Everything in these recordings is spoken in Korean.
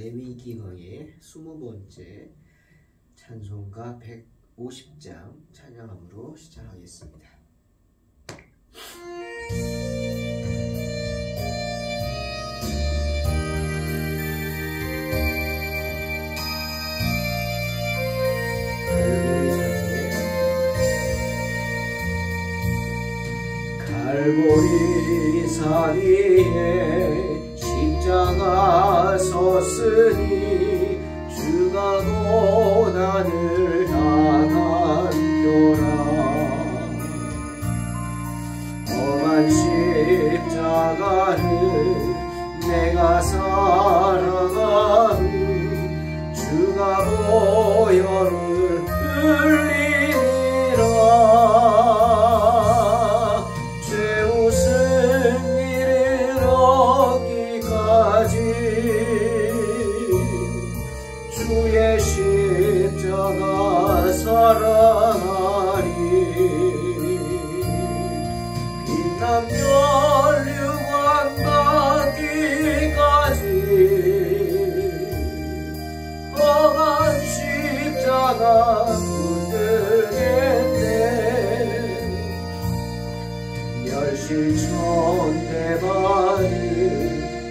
레위기강의 20번째 찬송가 150장 찬양함으로 시작하겠습니다. 갈보리 산 위에 십자가 섰으니 주가 고난을 당한 표라. 험한 십자가를 내가 살아가니 주가 보혈을 흘리니라. 주의 십자가 사랑하리. 빛난 멸류관 닿기까지 험한 십자가 붙들겠네. 멸실천대받은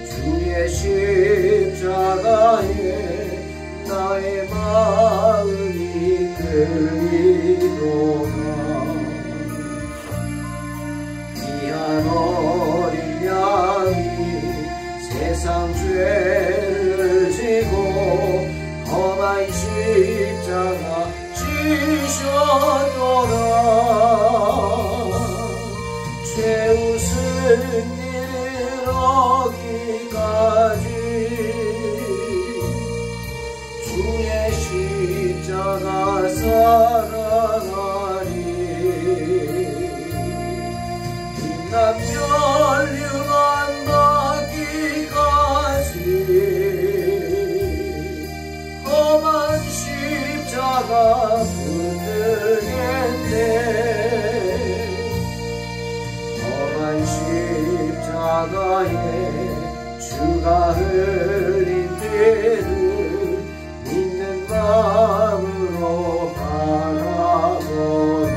주의 십자가에 나의 마음이 끌리도다. 귀한 어린 양이 세상 죄를 지고 험한 십자가 지셨도다. 죄 웃은 일을 얻기까지 주의 십자가 사랑하리. 빛난 멸류관 닿기까지 험한 십자가 붙들겠네. 험한 십자가에 주가 흘린 피를 마음으로 바라보니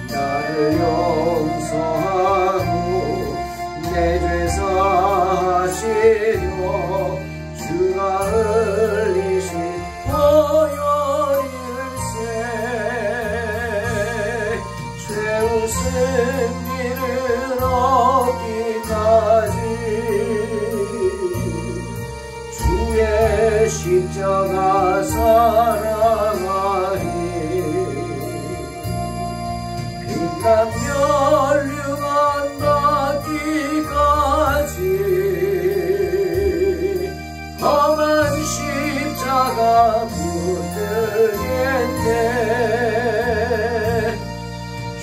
나를 용서하고 내 죄 사하시려 주가 흘리신 보혈일세. 죄 웃은 일을 얻기까지 주의 십자가 사랑하리. 빛난 멸류관 닿기까지 험한 십자가 붙들겠네.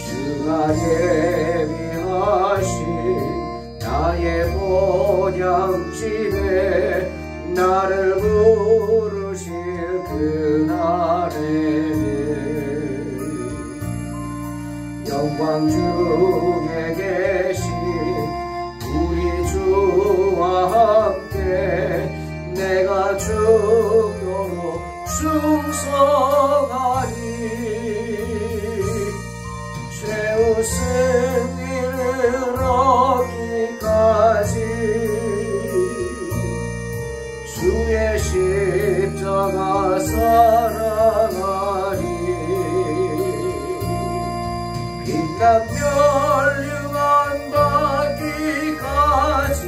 주가 예비하신 나의 본향집에 나를 부르실 그날에는 영광 중에 계신 우리 주와 함께 내가 죽도록 충성하리. 죄 웃은 일을 얻기까지 주의 십자가 사랑하리. 빛난 멸류관 닿기까지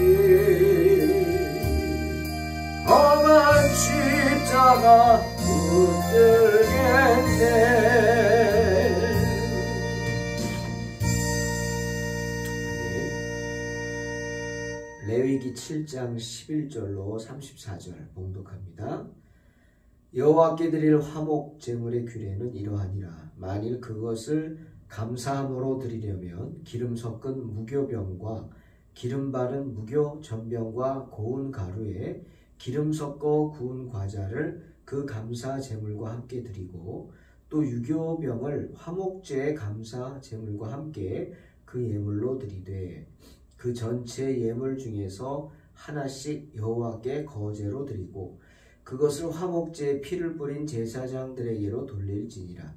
험한 십자가 붙들겠네. 레위기 7장 11절로 34절 봉독합니다. 여호와께 드릴 화목 제물의 규례는 이러하니라. 만일 그것을 감사함으로 드리려면 기름 섞은 무교병과 기름 바른 무교 전병과 고운 가루에 기름 섞어 구운 과자를 그 감사 제물과 함께 드리고 또 유교병을 화목제의 감사 제물과 함께 그 예물로 드리되 그 전체 예물 중에서 하나씩 여호와께 거제로 드리고 그것을 화목제에 피를 뿌린 제사장들에게로 돌릴지니라.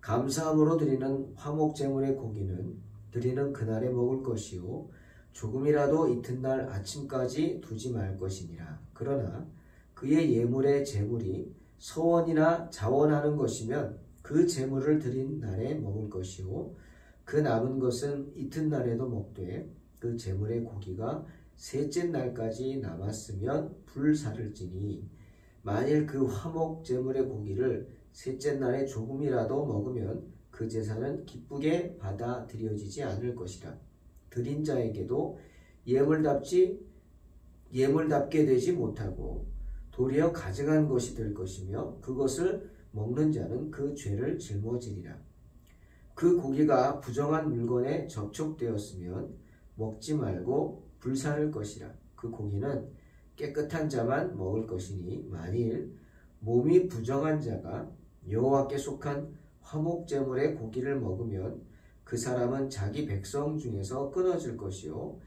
감사함으로 드리는 화목제물의 고기는 드리는 그날에 먹을 것이요 조금이라도 이튿날 아침까지 두지 말 것이니라. 그러나 그의 예물의 제물이 서원이나 자원하는 것이면 그 제물을 드린 날에 먹을 것이요 그 남은 것은 이튿날에도 먹되 그 제물의 고기가 셋째 날까지 남았으면 불사를지니 만일 그 화목 제물의 고기를 셋째 날에 조금이라도 먹으면 그 제사는 기쁘게 받아들여지지 않을 것이라. 드린 자에게도 예물답게 되지 못하고 도리어 가져간 것이 될 것이며 그것을 먹는 자는 그 죄를 짊어지리라. 그 고기가 부정한 물건에 접촉되었으면 먹지 말고 불사를 것이라. 그 고기는 깨끗한 자만 먹을 것이니 만일 몸이 부정한 자가 여호와께 속한 화목제물의 고기를 먹으면 그 사람은 자기 백성 중에서 끊어질 것이요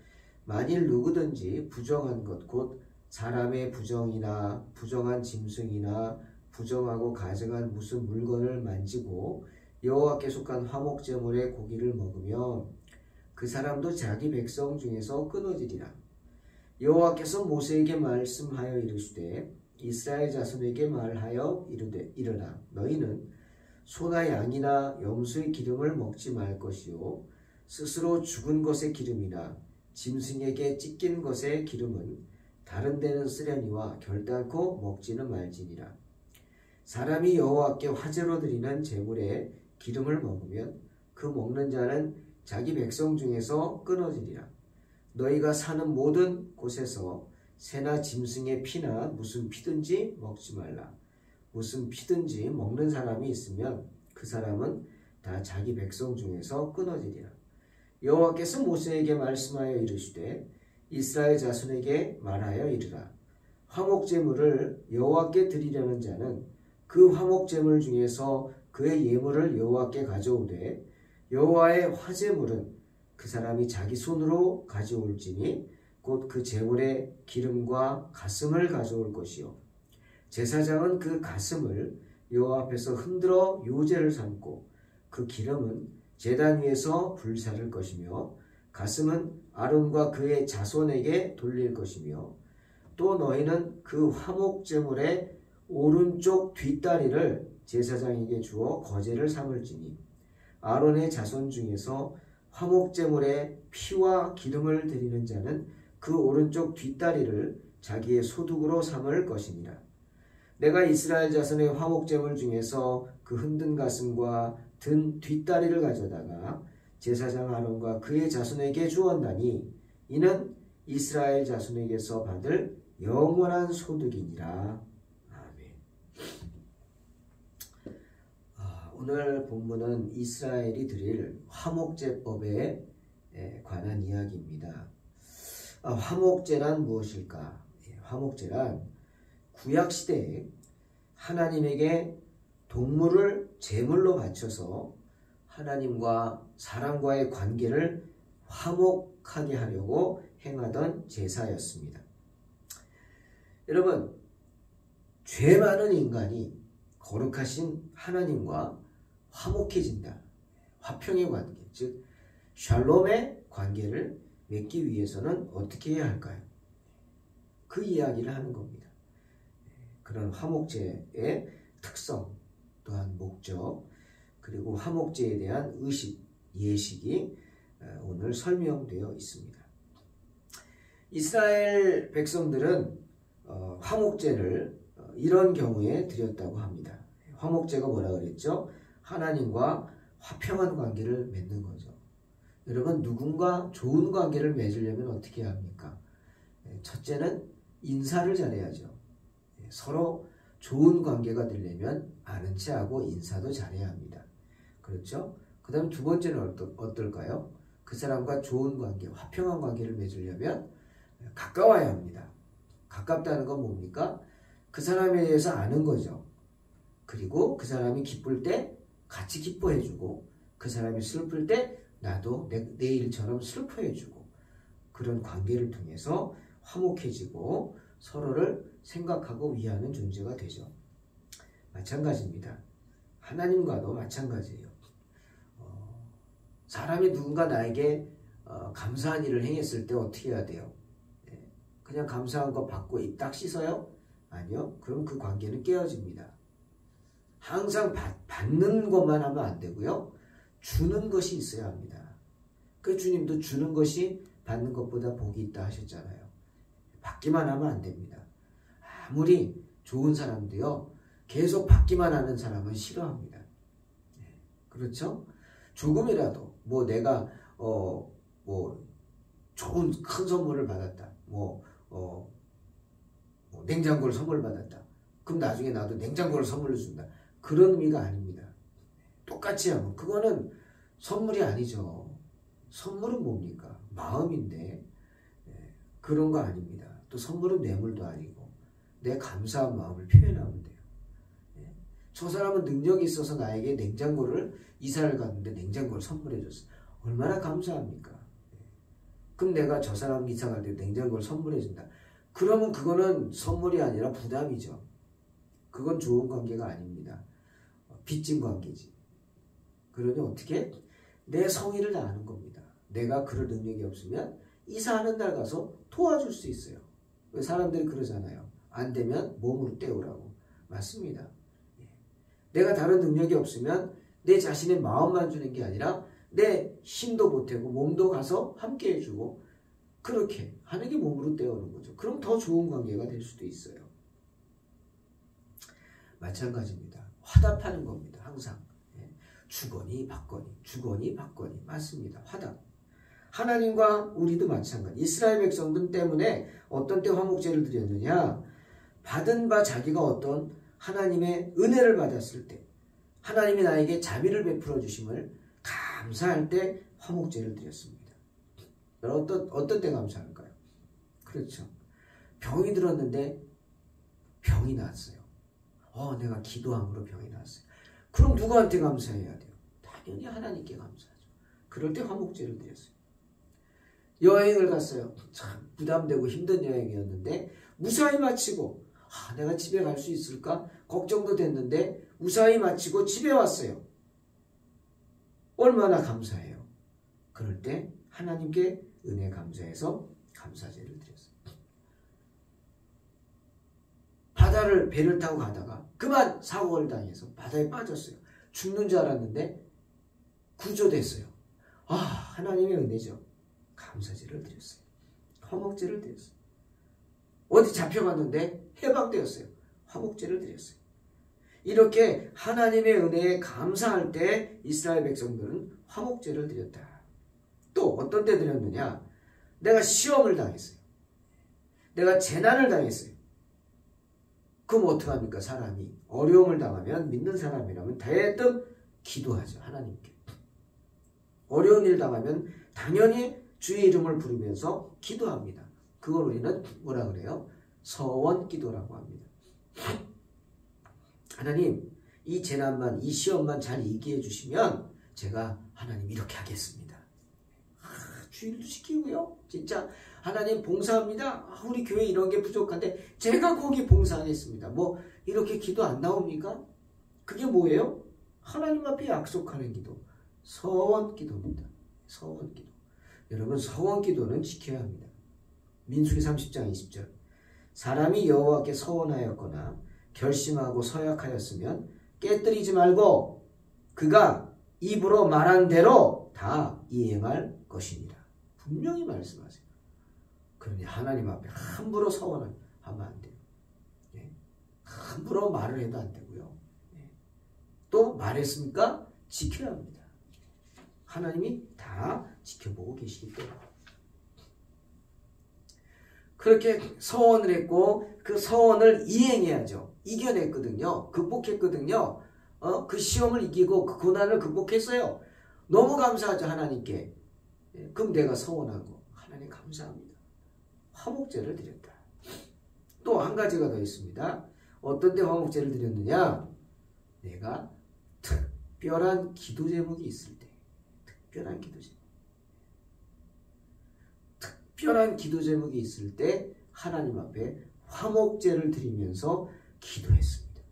만일 누구든지 부정한 것 곧 사람의 부정이나 부정한 짐승이나 부정하고 가증한 무슨 물건을 만지고 여호와께 속한 화목제물의 고기를 먹으면 그 사람도 자기 백성 중에서 끊어지리라. 여호와께서 모세에게 말씀하여 이르시되 이스라엘 자손에게 말하여 이르되 이르라. 너희는 소나 양이나 염소의 기름을 먹지 말 것이요 스스로 죽은 것의 기름이나 짐승에게 찢긴 것의 기름은 다른 데는 쓰려니와 결단코 먹지는 말지니라. 사람이 여호와께 화제로 드리는 제물에 기름을 먹으면 그 먹는 자는 자기 백성 중에서 끊어지리라. 너희가 사는 모든 곳에서 새나 짐승의 피나 무슨 피든지 먹지 말라. 무슨 피든지 먹는 사람이 있으면 그 사람은 다 자기 백성 중에서 끊어지리라. 여호와께서 모세에게 말씀하여 이르시되 이스라엘 자손에게 말하여 이르라. 화목제물을 여호와께 드리려는 자는 그 화목제물 중에서 그의 예물을 여호와께 가져오되 여호와의 화제물은 그 사람이 자기 손으로 가져올지니 곧 그 제물의 기름과 가슴을 가져올 것이요 제사장은 그 가슴을 여호와 앞에서 흔들어 요제를 삼고 그 기름은 제단 위에서 불사를 것이며 가슴은 아론과 그의 자손에게 돌릴 것이며 또 너희는 그 화목제물의 오른쪽 뒷다리를 제사장에게 주어 거제를 삼을지니 아론의 자손 중에서 화목제물에 피와 기름을 드리는 자는 그 오른쪽 뒷다리를 자기의 소득으로 삼을 것이니라. 내가 이스라엘 자손의 화목제물 중에서 그 흔든 가슴과 든 뒷다리를 가져다가 제사장 아론과 그의 자손에게 주었나니 이는 이스라엘 자손에게서 받을 영원한 소득이니라. 아멘. 오늘 본문은 이스라엘이 드릴 화목제법에 관한 이야기입니다. 화목제란 무엇일까? 화목제란 구약시대에 하나님에게 동물을 제물로 바쳐서 하나님과 사람과의 관계를 화목하게 하려고 행하던 제사였습니다. 여러분, 죄 많은 인간이 거룩하신 하나님과 화목해진다. 화평의 관계, 즉 샬롬의 관계를 맺기 위해서는 어떻게 해야 할까요? 그 이야기를 하는 겁니다. 그런 화목제의 특성, 또한 목적, 그리고 화목제에 대한 의식, 예식이 오늘 설명되어 있습니다. 이스라엘 백성들은 화목제를 이런 경우에 드렸다고 합니다. 화목제가 뭐라 그랬죠? 하나님과 화평한 관계를 맺는 거죠. 여러분, 누군가 좋은 관계를 맺으려면 어떻게 합니까? 첫째는 인사를 잘해야죠. 서로 좋은 관계가 되려면 아는 체하고 인사도 잘해야 합니다. 그렇죠? 그 다음 두 번째는 어떨까요? 그 사람과 좋은 관계, 화평한 관계를 맺으려면 가까워야 합니다. 가깝다는 건 뭡니까? 그 사람에 대해서 아는 거죠. 그리고 그 사람이 기쁠 때 같이 기뻐해주고 그 사람이 슬플 때 나도 내 일처럼 슬퍼해주고 그런 관계를 통해서 화목해지고 서로를 생각하고 위하는 존재가 되죠. 마찬가지입니다. 하나님과도 마찬가지예요. 사람이 누군가 나에게 감사한 일을 행했을 때 어떻게 해야 돼요? 그냥 감사한 거 받고 입 딱 씻어요? 아니요. 그럼 그 관계는 깨어집니다. 항상 받는 것만 하면 안 되고요. 주는 것이 있어야 합니다. 그 주님도 주는 것이 받는 것보다 복이 있다 하셨잖아요. 받기만 하면 안 됩니다. 아무리 좋은 사람도요. 계속 받기만 하는 사람은 싫어합니다. 그렇죠? 조금이라도 뭐 내가 뭐 좋은 큰 선물을 받았다. 냉장고를 선물 받았다. 그럼 나중에 나도 냉장고를 선물로 준다. 그런 의미가 아닙니다. 똑같이 하면 그거는 선물이 아니죠. 선물은 뭡니까? 마음인데 그런 거 아닙니다. 또 선물은 뇌물도 아니고 내 감사한 마음을 표현하면 돼요. 저 사람은 능력이 있어서 나에게 냉장고를 이사를 갔는데 냉장고를 선물해 줬어. 얼마나 감사합니까? 그럼 내가 저 사람 이사 갈 때 냉장고를 선물해 준다. 그러면 그거는 선물이 아니라 부담이죠. 그건 좋은 관계가 아닙니다. 빚진 관계지. 그러니 어떻게? 내 성의를 다하는 겁니다. 내가 그럴 능력이 없으면 이사하는 날 가서 도와줄 수 있어요. 왜 사람들이 그러잖아요. 안 되면 몸으로 때우라고. 맞습니다. 내가 다른 능력이 없으면 내 자신의 마음만 주는 게 아니라 내 힘도 보태고 몸도 가서 함께 해주고 그렇게 하는 게 몸으로 때우는 거죠. 그럼 더 좋은 관계가 될 수도 있어요. 마찬가지입니다. 화답하는 겁니다. 항상. 주거니 받거니 주거니 받거니 맞습니다. 화답. 하나님과 우리도 마찬가지. 이스라엘 백성들 때문에 어떤 때 화목제를 드렸느냐. 받은 바 자기가 어떤 하나님의 은혜를 받았을 때 하나님이 나에게 자비를 베풀어 주심을 감사할 때 화목제를 드렸습니다. 어떤 때 감사할까요? 그렇죠. 병이 들었는데 병이 나았어요. 내가 기도함으로 병이 나았어요. 그럼 누구한테 감사해야 돼요? 당연히 하나님께 감사하죠. 그럴 때 화목제를 드렸어요. 여행을 갔어요. 참 부담되고 힘든 여행이었는데 무사히 마치고 내가 집에 갈 수 있을까? 걱정도 됐는데 무사히 마치고 집에 왔어요. 얼마나 감사해요. 그럴 때 하나님께 은혜 감사해서 감사제를 드렸어요. 배를 타고 가다가 그만 사고를 당해서 바다에 빠졌어요. 죽는 줄 알았는데 구조됐어요. 하나님의 은혜죠. 감사제를 드렸어요. 화목제를 드렸어요. 어디 잡혀갔는데 해방되었어요. 화목제를 드렸어요. 이렇게 하나님의 은혜에 감사할 때 이스라엘 백성들은 화목제를 드렸다. 또 어떤 때 드렸느냐? 내가 시험을 당했어요. 내가 재난을 당했어요. 그럼 어떡합니까? 사람이 어려움을 당하면 믿는 사람이라면 대뜸 기도하죠. 하나님께. 어려운 일 당하면 당연히 주의 이름을 부르면서 기도합니다. 그걸 우리는 뭐라 그래요? 서원 기도라고 합니다. 하나님, 이 재난만, 이 시험만 잘 이기해 주시면 제가 하나님 이렇게 하겠습니다. 주일도 지키고요. 진짜 하나님 봉사합니다. 우리 교회 이런 게 부족한데 제가 거기 봉사하겠습니다. 이렇게 기도 안 나옵니까? 그게 뭐예요? 하나님 앞에 약속하는 기도. 서원 기도입니다. 서원 기도. 여러분 서원 기도는 지켜야 합니다. 민수기 30장 20절. 사람이 여호와께 서원하였거나 결심하고 서약하였으면 깨뜨리지 말고 그가 입으로 말한 대로 다 이행할 것입니다. 분명히 말씀하세요. 그러니 하나님 앞에 함부로 서원하면 안 돼요. 함부로 말을 해도 안 되고요. 또 말했습니까? 지켜야 합니다. 하나님이 다 지켜보고 계시기 때문에. 그렇게 서원을 했고 그 서원을 이행해야죠. 이겨냈거든요. 극복했거든요. 그 시험을 이기고 그 고난을 극복했어요. 너무 감사하죠. 하나님께. 그럼 내가 서원한 거 하나님 감사합니다. 화목제를 드렸다. 또 한 가지가 더 있습니다. 어떤 때 화목제를 드렸느냐? 내가 특별한 기도 제목이 있을 때. 특별한 기도 제목. 특별한 기도 제목이 있을 때 하나님 앞에 화목제를 드리면서 기도했습니다.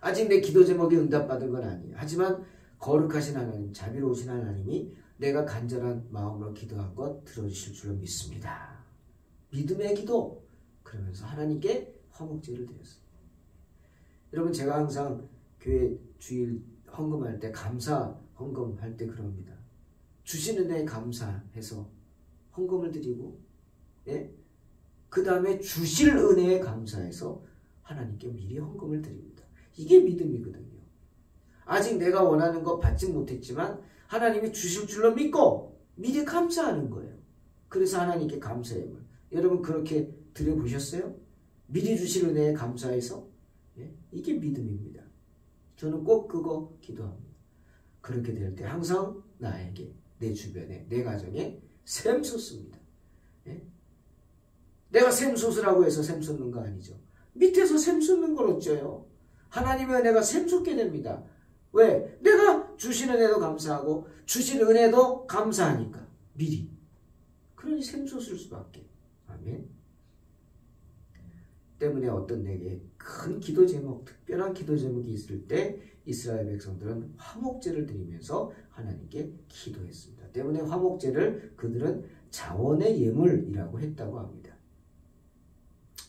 아직 내 기도 제목이 응답받은 건 아니에요. 하지만 거룩하신 하나님, 자비로우신 하나님이 내가 간절한 마음으로 기도한 것 들어주실 줄로 믿습니다. 믿음의 기도, 그러면서 하나님께 화목제를 드렸습니다. 여러분, 제가 항상 교회 주일 헌금할 때, 감사 헌금할 때 그럽니다. 주시는 데 감사해서 헌금을 드리고, 예? 그 다음에 주실 은혜에 감사해서 하나님께 미리 헌금을 드립니다. 이게 믿음이거든요. 아직 내가 원하는 거 받지 못했지만 하나님이 주실 줄로 믿고 미리 감사하는 거예요. 그래서 하나님께 감사의 물. 여러분 그렇게 드려보셨어요? 미리 주실 은혜에 감사해서? 예? 이게 믿음입니다. 저는 꼭 그거 기도합니다. 그렇게 될 때 항상 나에게, 내 주변에, 내 가정에 샘솟습니다. 예? 내가 샘솟으라고 해서 샘솟는 거 아니죠. 밑에서 샘솟는 걸 어째요? 하나님의 은혜가 샘솟게 됩니다. 왜? 내가 주신 은혜도 감사하고 주신 은혜도 감사하니까 미리. 그러니 샘솟을 수밖에. 아멘. 때문에 어떤 내게 큰 기도 제목, 특별한 기도 제목이 있을 때 이스라엘 백성들은 화목제를 드리면서 하나님께 기도했습니다. 때문에 화목제를 그들은 자원의 예물이라고 했다고 합니다.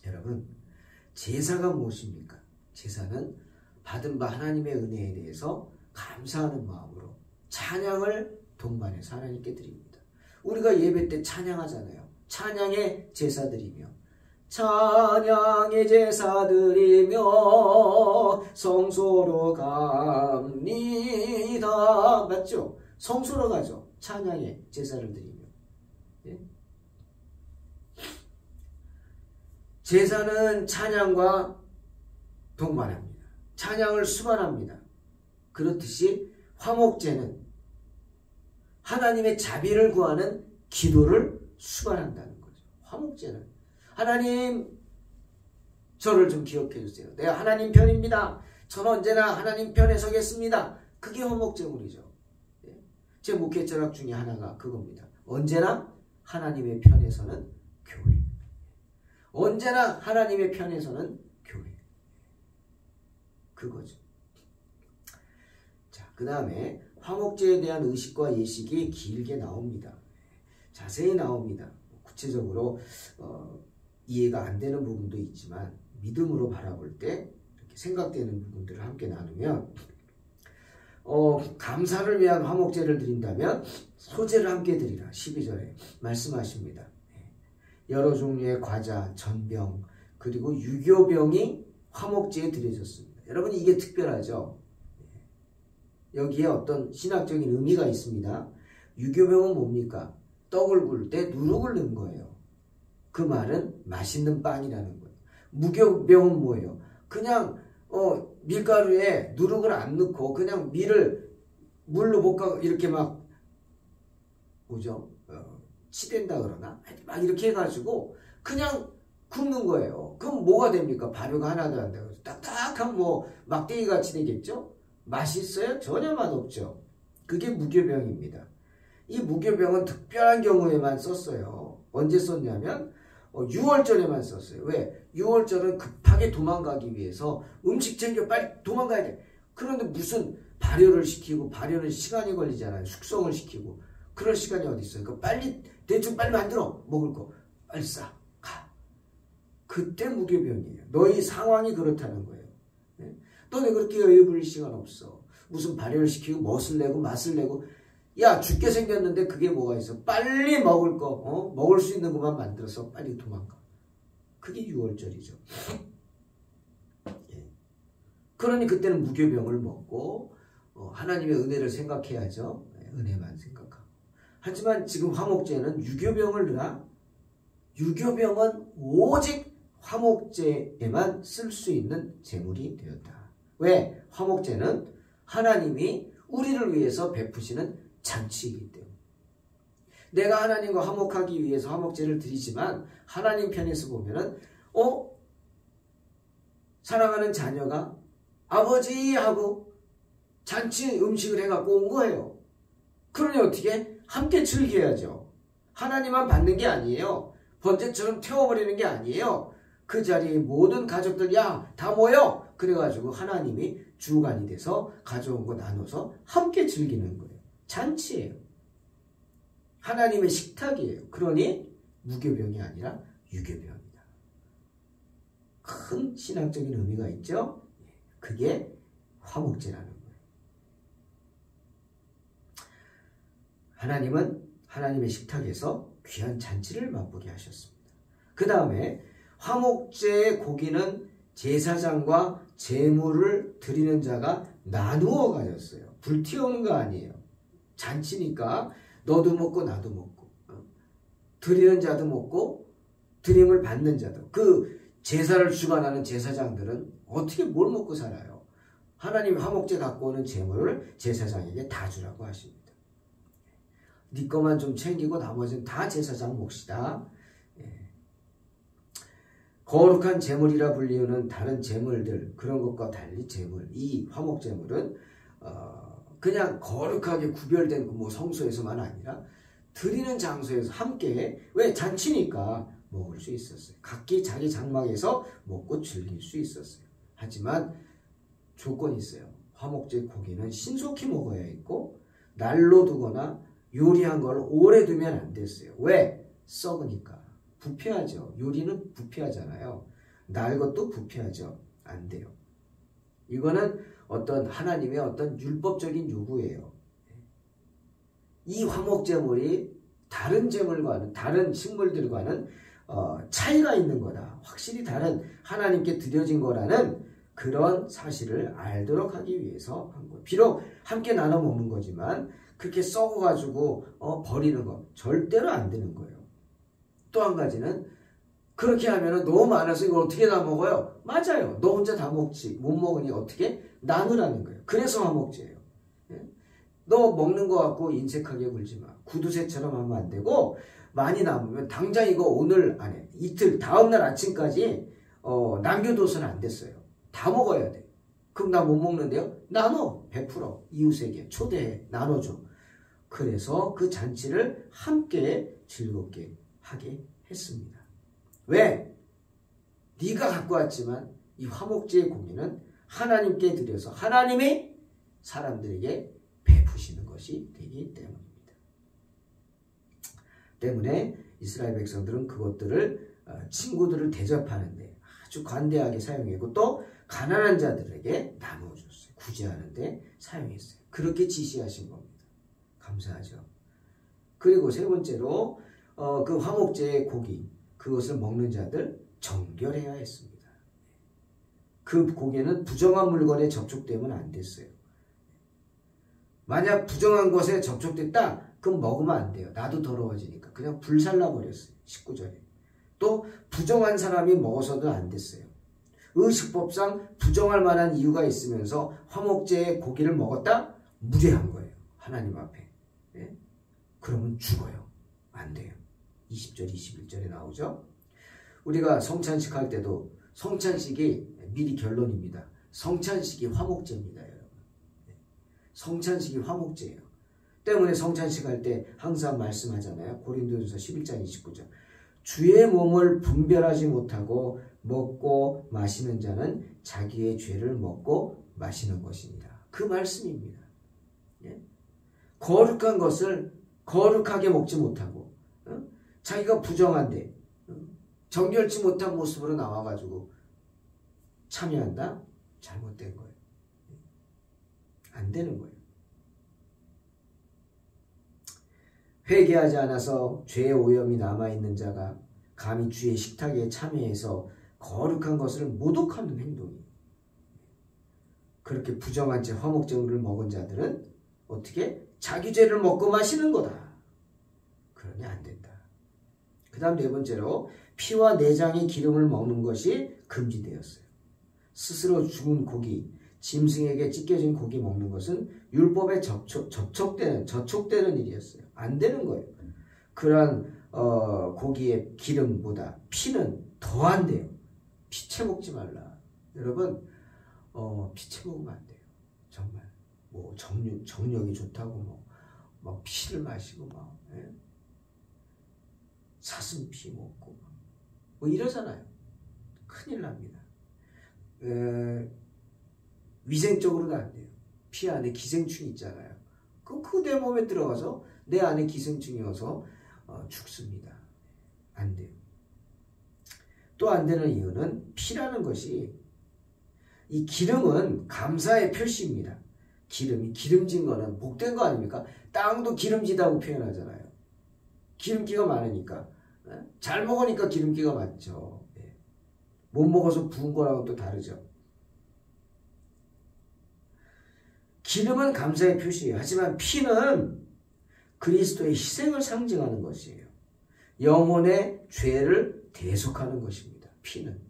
여러분, 제사가 무엇입니까? 제사는 받은 바 하나님의 은혜에 대해서 감사하는 마음으로 찬양을 동반해서 하나님께 드립니다. 우리가 예배 때 찬양하잖아요. 찬양의 제사 드리며, 찬양의 제사 드리며 성소로 갑니다. 맞죠? 성소로 가죠. 찬양의 제사를 드리며. 예? 제사는 찬양과 동반합니다. 찬양을 수반합니다. 그렇듯이 화목제는 하나님의 자비를 구하는 기도를 수반한다는 거죠. 화목제는 하나님, 저를 좀 기억해 주세요. 내가 하나님 편입니다. 저는 언제나 하나님 편에 서겠습니다. 그게 화목제물이죠. 제 목회 철학 중에 하나가 그겁니다. 언제나 하나님의 편에 서는 교회. 언제나 하나님의 편에 서는 교회. 그거죠. 자, 그 다음에 화목제에 대한 의식과 예식이 길게 나옵니다. 자세히 나옵니다. 구체적으로 이해가 안 되는 부분도 있지만 믿음으로 바라볼 때 이렇게 생각되는 부분들을 함께 나누면, 감사를 위한 화목제를 드린다면 소제를 함께 드리라 12절에 말씀하십니다. 여러 종류의 과자, 전병, 그리고 유교병이 화목제에 드려졌습니다. 여러분, 이게 특별하죠. 여기에 어떤 신학적인 의미가 있습니다. 유교병은 뭡니까? 떡을 굴 때 누룩을 넣은 거예요. 그 말은 맛있는 빵이라는 거예요. 무교병은 뭐예요? 그냥 밀가루에 누룩을 안 넣고 그냥 밀을 물로 볶아 이렇게 막 뭐죠? 치댄다 그러나? 막 이렇게 해가지고 그냥 굽는 거예요. 그럼 뭐가 됩니까? 발효가 하나도 안 되고 딱딱한 뭐 막대기 같이 되겠죠? 맛있어요? 전혀 맛없죠. 그게 무교병입니다. 이 무교병은 특별한 경우에만 썼어요. 언제 썼냐면 6월절에만 썼어요. 왜? 6월절은 급하게 도망가기 위해서 음식 챙겨 빨리 도망가야 돼. 그런데 무슨 발효를 시키고, 발효는 시간이 걸리잖아요. 숙성을 시키고. 그럴 시간이 어디 있어요? 그러니까 빨리 대충 빨리 만들어. 먹을 거 빨리 싸. 가. 그때 무교병이에요. 너희 상황이 그렇다는 거예요. 네? 너네 그렇게 여유 부릴 시간 없어. 무슨 발효를 시키고 멋을 내고 맛을 내고. 야, 죽게 생겼는데 그게 뭐가 있어? 빨리 먹을 거, 먹을 수 있는 것만 만들어서 빨리 도망가. 그게 6월절이죠. 예. 그러니 그때는 무교병을 먹고 하나님의 은혜를 생각해야죠. 은혜만 생각하고. 하지만 지금 화목제는 유교병을 넣으라. 유교병은 오직 화목제에만 쓸 수 있는 제물이 되었다. 왜? 화목제는 하나님이 우리를 위해서 베푸시는 잔치이기 때문에. 내가 하나님과 화목하기 위해서 화목제를 드리지만 하나님 편에서 보면은 사랑하는 자녀가 아버지 하고 잔치 음식을 해갖고 온 거예요. 그러니 어떻게? 함께 즐겨야죠. 하나님만 받는 게 아니에요. 번제처럼 태워버리는 게 아니에요. 그 자리에 모든 가족들 야 다 모여! 그래가지고 하나님이 주관이 돼서 가져온 거 나눠서 함께 즐기는 거예요. 잔치예요. 하나님의 식탁이에요. 그러니 무교병이 아니라 유교병이다. 큰 신학적인 의미가 있죠. 그게 화목제라는 거예요. 하나님은 하나님의 식탁에서 귀한 잔치를 맛보게 하셨습니다. 그 다음에 화목제의 고기는 제사장과 제물을 드리는 자가 나누어 가졌어요. 불태우는 거 아니에요. 잔치니까 너도 먹고 나도 먹고 드리는 자도 먹고 드림을 받는 자도. 그 제사를 주관하는 제사장들은 어떻게 뭘 먹고 살아요? 하나님 화목제 갖고 오는 제물을 제사장에게 다 주라고 하십니다. 네 것만 좀 챙기고 나머지는 다 제사장 몫이다. 거룩한 제물이라 불리우는 다른 제물들, 그런 것과 달리 제물, 이 화목제물은 그냥 거룩하게 구별된 뭐 성소에서만 아니라 드리는 장소에서 함께, 왜 잔치니까 먹을 수 있었어요. 각기 자기 장막에서 먹고 즐길 수 있었어요. 하지만 조건이 있어요. 화목제 고기는 신속히 먹어야 했고 날로 두거나 요리한 걸 오래 두면 안 됐어요. 왜? 썩으니까. 부패하죠. 요리는 부패하잖아요. 날 것도 부패하죠. 안 돼요. 이거는 어떤 하나님의 어떤 율법적인 요구예요. 이 화목제물이 다른 제물과는, 다른 식물들과는 차이가 있는 거다. 확실히 다른 하나님께 드려진 거라는 그런 사실을 알도록 하기 위해서 한 거예요. 비록 함께 나눠 먹는 거지만 그렇게 썩어가지고 버리는 거 절대로 안 되는 거예요. 또 한 가지는 그렇게 하면 너무 많아서 이걸 어떻게 다 먹어요? 맞아요. 너 혼자 다 먹지. 못 먹으니 어떻게? 나누라는 거예요. 그래서 화목제예요. 너 먹는 거 갖고 인색하게 굴지 마. 구두쇠처럼 하면 안 되고 많이 남으면 당장 이거 오늘 안에 이틀 다음날 아침까지 남겨둬서는 안 됐어요. 다 먹어야 돼. 그럼 나 못 먹는데요? 나눠. 100% 이웃에게 초대해. 나눠줘. 그래서 그 잔치를 함께 즐겁게 하게 했습니다. 왜? 네가 갖고 왔지만 이 화목제의 고기는 하나님께 드려서 하나님이 사람들에게 베푸시는 것이 되기 때문입니다. 때문에 이스라엘 백성들은 그것들을 친구들을 대접하는데 아주 관대하게 사용했고 또 가난한 자들에게 나누어줬어요. 구제하는데 사용했어요. 그렇게 지시하신 겁니다. 감사하죠. 그리고 세 번째로 그 화목제의 고기, 그것을 먹는 자들 정결해야 했습니다. 그 고기는 부정한 물건에 접촉되면 안 됐어요. 만약 부정한 것에 접촉됐다? 그럼 먹으면 안 돼요. 나도 더러워지니까. 그냥 불살라 버렸어요. 19절에. 또 부정한 사람이 먹어서도 안 됐어요. 의식법상 부정할 만한 이유가 있으면서 화목제의 고기를 먹었다? 무죄한 거예요. 하나님 앞에. 네? 그러면 죽어요. 안 돼요. 20절, 21절에 나오죠. 우리가 성찬식 할 때도 성찬식이 미리 결론입니다. 성찬식이 화목제입니다, 여러분. 성찬식이 화목제예요. 때문에 성찬식 할 때 항상 말씀하잖아요. 고린도전서 11장 29절. 주의 몸을 분별하지 못하고 먹고 마시는 자는 자기의 죄를 먹고 마시는 것입니다. 그 말씀입니다. 예? 거룩한 것을 거룩하게 먹지 못하고 자기가 부정한데 정결치 못한 모습으로 나와가지고 참여한다? 잘못된 거예요. 안 되는 거예요. 회개하지 않아서 죄의 오염이 남아있는 자가 감히 주의 식탁에 참여해서 거룩한 것을 모독하는 행동이, 그렇게 부정한 채 화목제물을 먹은 자들은 어떻게? 자기 죄를 먹고 마시는 거다. 그러니 안 된다. 그 다음 네 번째로 피와 내장의 기름을 먹는 것이 금지되었어요. 스스로 죽은 고기, 짐승에게 찢겨진 고기 먹는 것은 율법에 저촉되는 일이었어요. 안 되는 거예요. 그러한 고기의 기름보다 피는 더 안 돼요. 피채 먹지 말라. 여러분 피채 먹으면 안 돼요. 정말 뭐 정력이 좋다고 막 피를 마시고 막 사슴피 먹고 뭐 이러잖아요. 큰일 납니다. 위생적으로도 안 돼요. 피 안에 기생충이 있잖아요. 그 내 몸에 들어가서 내 안에 기생충이어서 죽습니다. 안 돼요. 또 안 되는 이유는 피라는 것이, 이 기름은 감사의 표시입니다. 기름이 기름진 거는 복된 거 아닙니까? 땅도 기름지다고 표현하잖아요. 기름기가 많으니까. 잘 먹으니까 기름기가 많죠. 못 먹어서 부은 거랑은 또 다르죠. 기름은 감사의 표시예요. 하지만 피는 그리스도의 희생을 상징하는 것이에요. 영혼의 죄를 대속하는 것입니다. 피는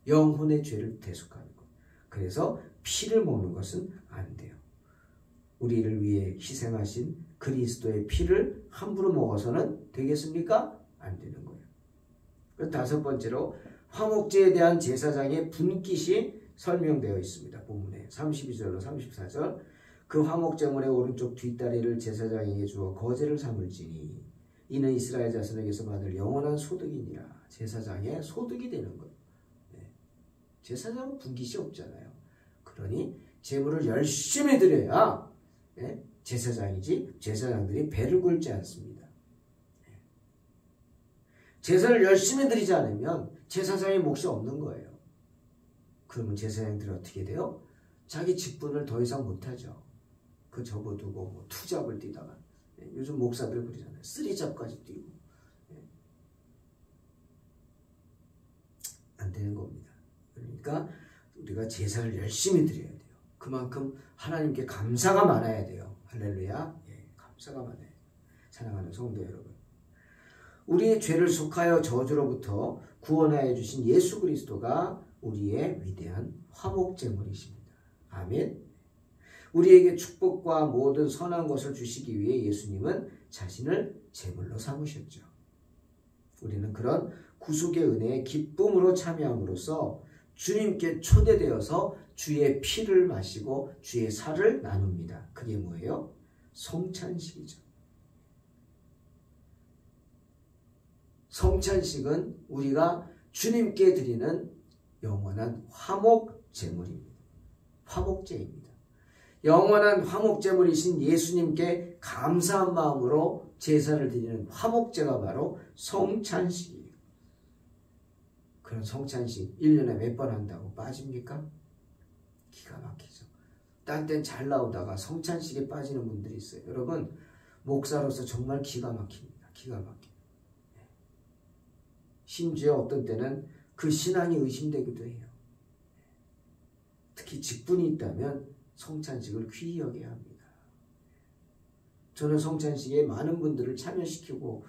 영혼의 죄를 대속하는 것. 그래서 피를 먹는 것은 안 돼요. 우리를 위해 희생하신 그리스도의 피를 함부로 먹어서는 되겠습니까? 안 되는 거예요. 다섯 번째로 화목제에 대한 제사장의 분깃이 설명되어 있습니다. 본문에 32절로 34절. 그 화목제물의 오른쪽 뒷다리를 제사장에게 주어 거제를 삼을지니 이는 이스라엘 자손에게서 받을 영원한 소득이니라. 제사장의 소득이 되는 거예요. 제사장은 분깃이 없잖아요. 그러니 제물을 열심히 드려야 제사장이지, 제사장들이 배를 굴지 않습니다. 제사를 열심히 드리지 않으면 제사장의 몫이 없는 거예요. 그러면 제사장들이 어떻게 돼요? 자기 직분을 더 이상 못하죠. 그 접어두고 뭐 투잡을 뛰다가, 요즘 목사들 그러잖아요. 쓰리잡까지 뛰고. 안 되는 겁니다. 그러니까 우리가 제사를 열심히 드려야 돼요. 그만큼 하나님께 감사가 많아야 돼요. 할렐루야. 감사가 많아야 돼요. 사랑하는 성도 여러분, 우리의 죄를 속하여 저주로부터 구원하여 주신 예수 그리스도가 우리의 위대한 화목제물이십니다. 아멘. 우리에게 축복과 모든 선한 것을 주시기 위해 예수님은 자신을 제물로 삼으셨죠. 우리는 그런 구속의 은혜에 기쁨으로 참여함으로써 주님께 초대되어서 주의 피를 마시고 주의 살을 나눕니다. 그게 뭐예요? 성찬식이죠. 성찬식은 우리가 주님께 드리는 영원한 화목제물입니다. 화목제입니다. 영원한 화목제물이신 예수님께 감사한 마음으로 제사를 드리는 화목제가 바로 성찬식이에요. 그런 성찬식 1년에 몇 번 한다고 빠집니까? 기가 막히죠. 딴 땐 잘 나오다가 성찬식에 빠지는 분들이 있어요. 여러분, 목사로서 정말 기가 막힙니다. 기가 막혀요. 심지어 어떤 때는 그 신앙이 의심되기도 해요. 특히 직분이 있다면 성찬식을 귀히 여겨야 합니다. 저는 성찬식에 많은 분들을 참여시키고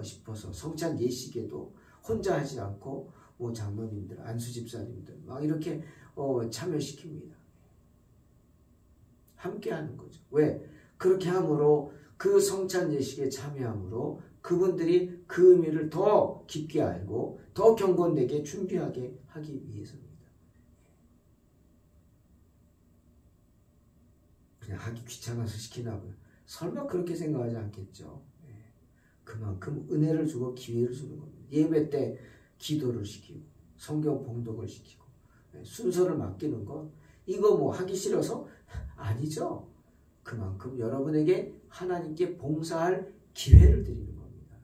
싶어서 성찬 예식에도 혼자 하지 않고 장로님들, 안수집사님들 막 이렇게 참여시킵니다. 함께 하는 거죠. 왜? 그렇게 함으로, 그 성찬 예식에 참여함으로 그분들이 그 의미를 더 깊게 알고 더 경건되게 준비하게 하기 위해서입니다. 그냥 하기 귀찮아서 시키나 보요. 설마 그렇게 생각하지 않겠죠. 그만큼 은혜를 주고 기회를 주는 겁니다. 예배 때 기도를 시키고 성경 봉독을 시키고 순서를 맡기는 것, 이거 뭐 하기 싫어서? 아니죠. 그만큼 여러분에게 하나님께 봉사할 기회를 드리는 겁니다.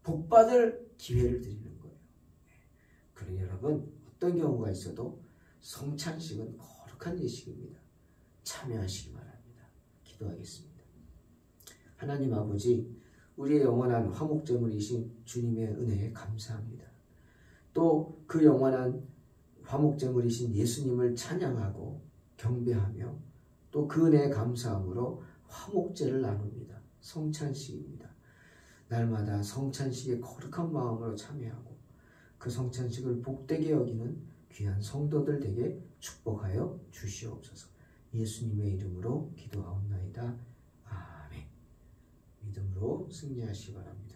복받을 기회를 드리는 거예요. 그러니 여러분, 어떤 경우가 있어도 성찬식은 거룩한 예식입니다. 참여하시기 바랍니다. 기도하겠습니다. 하나님 아버지, 우리의 영원한 화목제물이신 주님의 은혜에 감사합니다. 또 그 영원한 화목제물이신 예수님을 찬양하고 경배하며 또 그 은혜에 감사함으로 화목제를 나눕니다. 성찬식입니다. 날마다 성찬식에 거룩한 마음으로 참여하고 그 성찬식을 복되게 여기는 귀한 성도들 되게 축복하여 주시옵소서. 예수님의 이름으로 기도하옵나이다. 아멘. 믿음으로 승리하시기 바랍니다.